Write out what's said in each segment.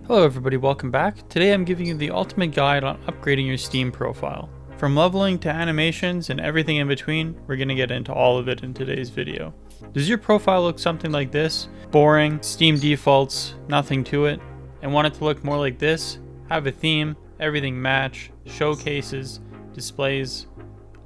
Hello everybody, welcome back. Today I'm giving you the ultimate guide on upgrading your Steam profile. From leveling to animations and everything in between, we're going to get into all of it in today's video. Does your profile look something like this? Boring, Steam defaults, nothing to it, and want it to look more like this? Have a theme, everything match, showcases, displays,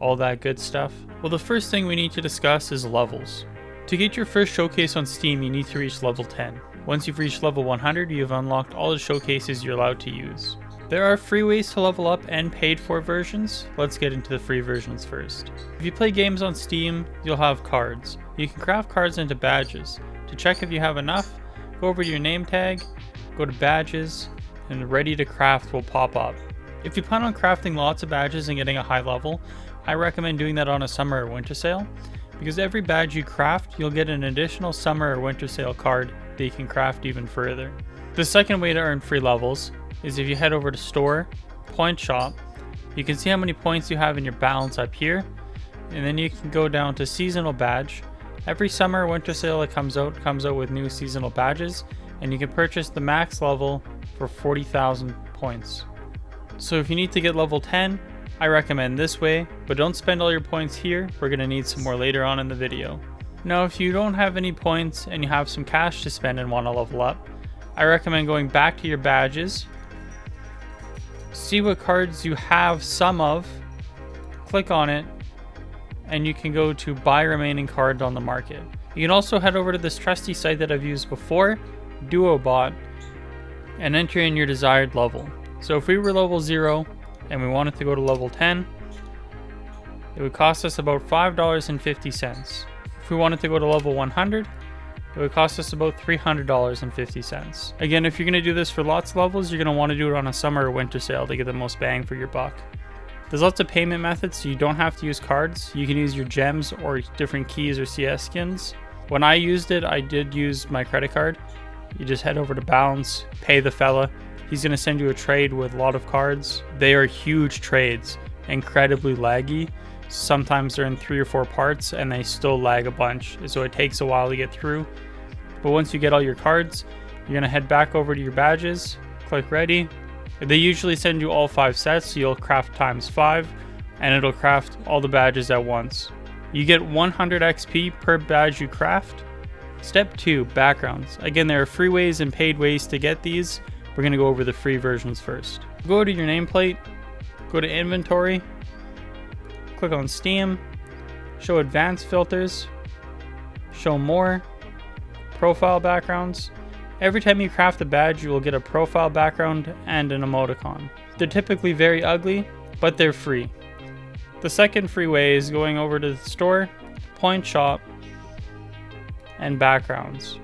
all that good stuff? Well, the first thing we need to discuss is levels. To get your first showcase on Steam, you need to reach level 10. Once you've reached level 100, you have unlocked all the showcases you're allowed to use. There are free ways to level up and paid for versions. Let's get into the free versions first. If you play games on Steam, you'll have cards. You can craft cards into badges. To check if you have enough, go over to your name tag, go to badges, and ready to craft will pop up. If you plan on crafting lots of badges and getting a high level, I recommend doing that on a summer or winter sale, because every badge you craft, you'll get an additional summer or winter sale card that you can craft even further. The second way to earn free levels is if you head over to Store, Point Shop. You can see how many points you have in your balance up here, and then you can go down to Seasonal Badge. Every summer or winter sale that comes out with new seasonal badges, and you can purchase the max level for 40,000 points. So if you need to get level 10, I recommend this way, but don't spend all your points here. We're going to need some more later on in the video. Now, if you don't have any points and you have some cash to spend and want to level up, I recommend going back to your badges, see what cards you have some of, click on it, and you can go to buy remaining cards on the market. You can also head over to this trusty site that I've used before, DuoBot, and enter in your desired level. So if we were level 0 and we wanted to go to level 10, it would cost us about $5.50. If we wanted to go to level 100, it would cost us about $300.50. Again, if you're going to do this for lots of levels, you're going to want to do it on a summer or winter sale to get the most bang for your buck. There's lots of payment methods, so you don't have to use cards. You can use your gems or different keys or CS skins. When I used it, I did use my credit card. You just head over to Balance, pay the fella. He's going to send you a trade with a lot of cards. They are huge trades, incredibly laggy. Sometimes they're in 3 or 4 parts and they still lag a bunch, so it takes a while to get through. But once you get all your cards, you're going to head back over to your badges, click ready. They usually send you all 5 sets, so you'll craft times 5 and it'll craft all the badges at once. You get 100 XP per badge you craft. Step 2, backgrounds. Again, there are free ways and paid ways to get these. We're going to go over the free versions first. Go to your nameplate, go to inventory, click on Steam, show advanced filters, show more, profile backgrounds. Every time you craft a badge, you will get a profile background and an emoticon. They're typically very ugly, but they're free. The second free way is going over to the Store, Point Shop, and backgrounds.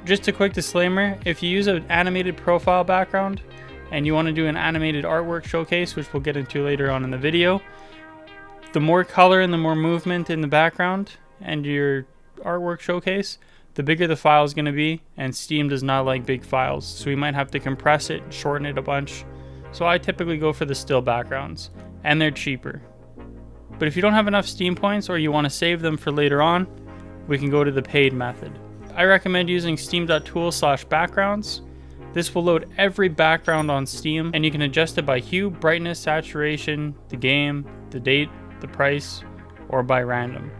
Just a quick disclaimer, if you use an animated profile background and you want to do an animated artwork showcase, which we'll get into later on in the video, the more color and the more movement in the background and your artwork showcase, the bigger the file is going to be, and Steam does not like big files, so we might have to compress it, shorten it a bunch. So I typically go for the still backgrounds, and they're cheaper. But if you don't have enough Steam points or you want to save them for later on, we can go to the paid method. I recommend using steam.tool/backgrounds. This will load every background on Steam, and you can adjust it by hue, brightness, saturation, the game, the date, the price, or by random.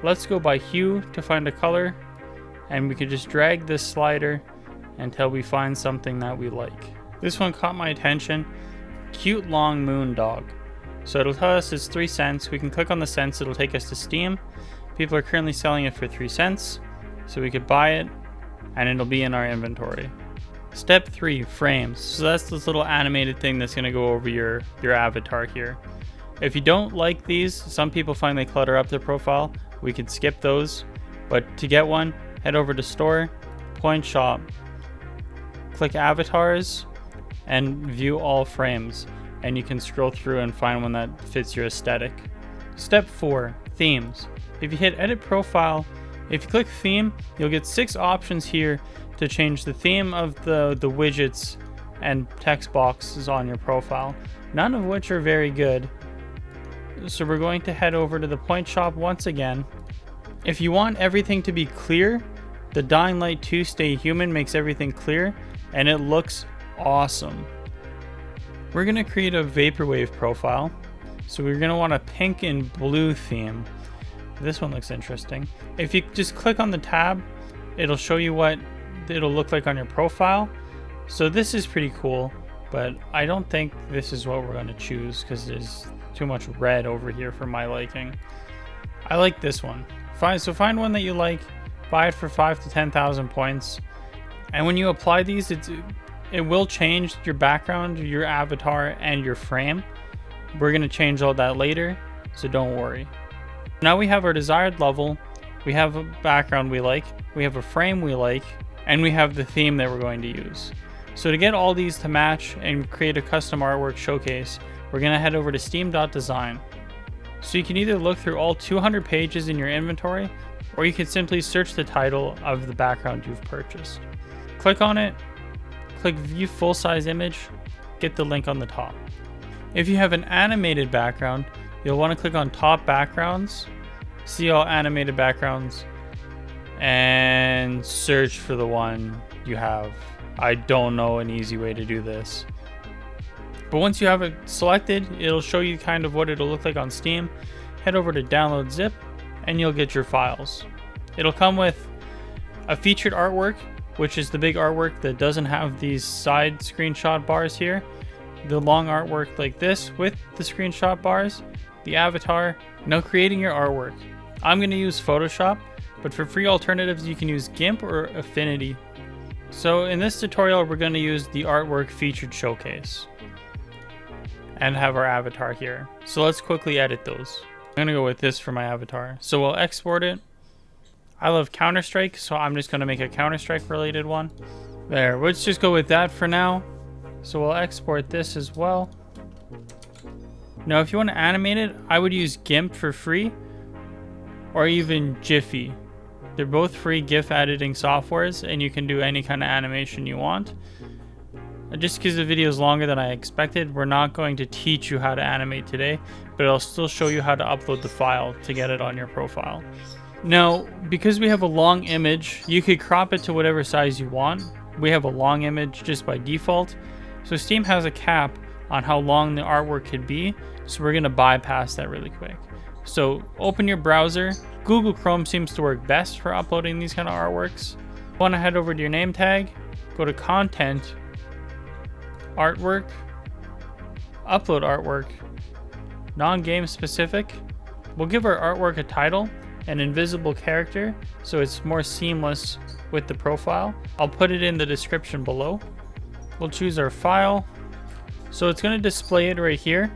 Let's go by hue to find a color, and we can just drag this slider until we find something that we like. This one caught my attention. Cute long moon dog. So it'll tell us it's 3 cents. We can click on the cents, it'll take us to Steam. People are currently selling it for 3 cents, so we could buy it and it'll be in our inventory. Step 3, frames. So that's this little animated thing that's going to go over your avatar here. If you don't like these, some people find they clutter up their profile. We could skip those, but to get one, head over to Store, Point Shop, click Avatars, and view all frames, and you can scroll through and find one that fits your aesthetic. Step 4, themes. If you hit Edit Profile, if you click Theme, you'll get 6 options here to change the theme of the widgets and text boxes on your profile, none of which are very good. So we're going to head over to the Point Shop once again. If you want everything to be clear, the Dying Light 2 Stay Human makes everything clear. and it looks awesome. We're gonna create a vaporwave profile. So we're gonna want a pink and blue theme. This one looks interesting. If you just click on the tab, it'll show you what it'll look like on your profile. So this is pretty cool, but I don't think this is what we're gonna choose because there's too much red over here for my liking. I like this one. Find one that you like, buy it for 5,000 to 10,000 points. And when you apply these, it will change your background, your avatar, and your frame. We're gonna change all that later, so don't worry. Now we have our desired level, we have a background we like, we have a frame we like, and we have the theme that we're going to use. So to get all these to match and create a custom artwork showcase, we're gonna head over to steam.design. So you can either look through all 200 pages in your inventory, or you can simply search the title of the background you've purchased. Click on it, click view full size image, get the link on the top. If you have an animated background, you'll want to click on top backgrounds, see all animated backgrounds, and search for the one you have. I don't know an easy way to do this. But once you have it selected, it'll show you kind of what it'll look like on Steam. Head over to download zip and you'll get your files. It'll come with a featured artwork, which is the big artwork that doesn't have these side screenshot bars here. The long artwork like this with the screenshot bars, the avatar. Now creating your artwork. I'm going to use Photoshop, but for free alternatives you can use GIMP or Affinity. So in this tutorial we're going to use the artwork featured showcase and have our avatar here. So let's quickly edit those. I'm going to go with this for my avatar. So we'll export it. I love Counter-Strike, so I'm just going to make a Counter-Strike related one. There, let's just go with that for now. So we'll export this as well. Now if you want to animate it, I would use GIMP for free, or even Jiffy. They're both free GIF editing softwares, and you can do any kind of animation you want. Just because the video is longer than I expected, we're not going to teach you how to animate today, but I'll still show you how to upload the file to get it on your profile. Now, because we have a long image, you could crop it to whatever size you want. We have a long image just by default, so Steam has a cap on how long the artwork could be, so we're going to bypass that really quick. So open your browser. Google Chrome seems to work best for uploading these kind of artworks. You want to head over to your name tag, go to content, artwork, upload artwork, non-game specific. We'll give our artwork a title, an invisible character, so it's more seamless with the profile. I'll put it in the description below. We'll choose our file. So it's going to display it right here.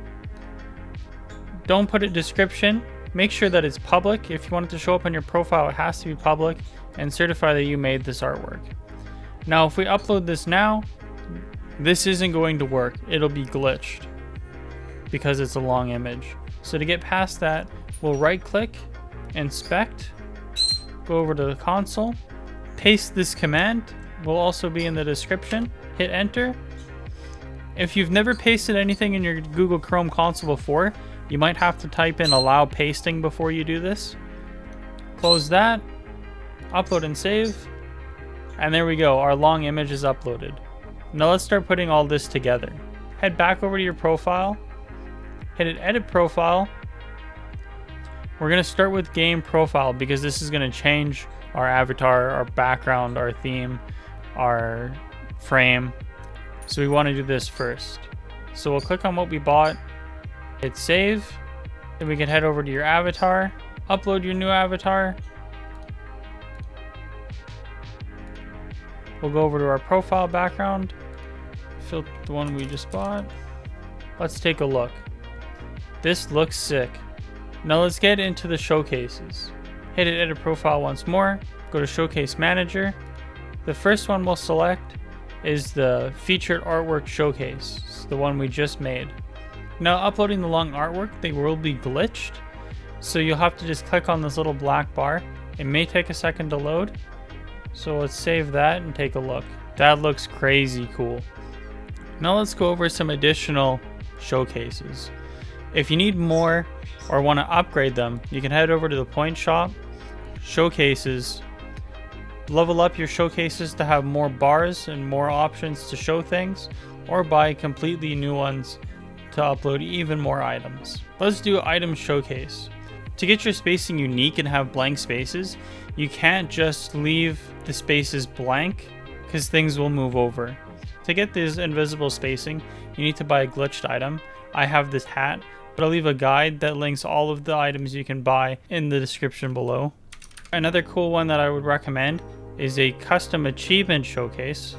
Don't put a description. Make sure that it's public. If you want it to show up on your profile, it has to be public, and certify that you made this artwork. Now, if we upload this now, this isn't going to work. It'll be glitched because it's a long image. So to get past that, we'll right click, inspect, go over to the console, paste this command. Will also be in the description. Hit enter. If you've never pasted anything in your Google Chrome console before, you might have to type in allow pasting before you do this. Close that, upload and save, and there we go, our long image is uploaded. Now let's start putting all this together. Head back over to your profile, hit edit profile. We're going to start with game profile because this is going to change our avatar, our background, our theme, our frame. So we want to do this first. So we'll click on what we bought, hit save, then we can head over to your avatar, upload your new avatar. We'll go over to our profile background, fill the one we just bought. Let's take a look. This looks sick. Now let's get into the showcases. Hit edit profile once more, go to showcase manager. The first one we'll select is the featured artwork showcase. It's the one we just made. Now uploading the long artwork, they will be glitched. So you'll have to just click on this little black bar. It may take a second to load. So let's save that and take a look. That looks crazy cool. Now let's go over some additional showcases. If you need more or want to upgrade them, you can head over to the point shop, showcases, level up your showcases to have more bars and more options to show things, or buy completely new ones to upload even more items. Let's do item showcase. To get your spacing unique and have blank spaces, you can't just leave the spaces blank because things will move over. To get this invisible spacing, you need to buy a glitched item. I have this hat, but I'll leave a guide that links all of the items you can buy in the description below. Another cool one that I would recommend is a custom achievement showcase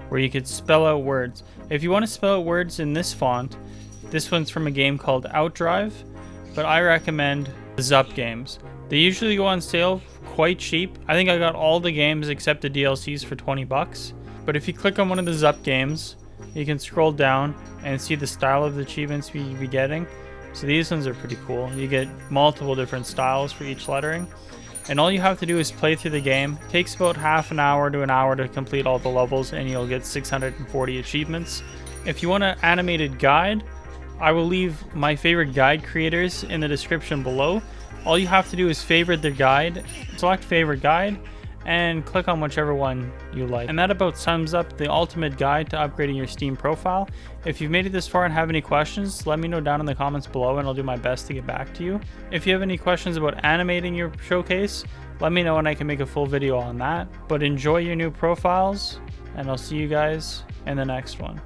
where you could spell out words. If you want to spell out words in this font, this one's from a game called Outdrive, but I recommend the Zup games. They usually go on sale quite cheap. I think I got all the games except the DLCs for 20 bucks. But if you click on one of the Zup games, you can scroll down and see the style of the achievements you'll be getting. So these ones are pretty cool. You get multiple different styles for each lettering. And all you have to do is play through the game. It takes about half an hour to an hour to complete all the levels, and you'll get 640 achievements. If you want an animated guide, I will leave my favorite guide creators in the description below. All you have to do is favorite their guide, select favorite guide, and click on whichever one you like. And that about sums up the ultimate guide to upgrading your Steam profile. If you've made it this far and have any questions, let me know down in the comments below and I'll do my best to get back to you. If you have any questions about animating your showcase, let me know and I can make a full video on that. But enjoy your new profiles, and I'll see you guys in the next one.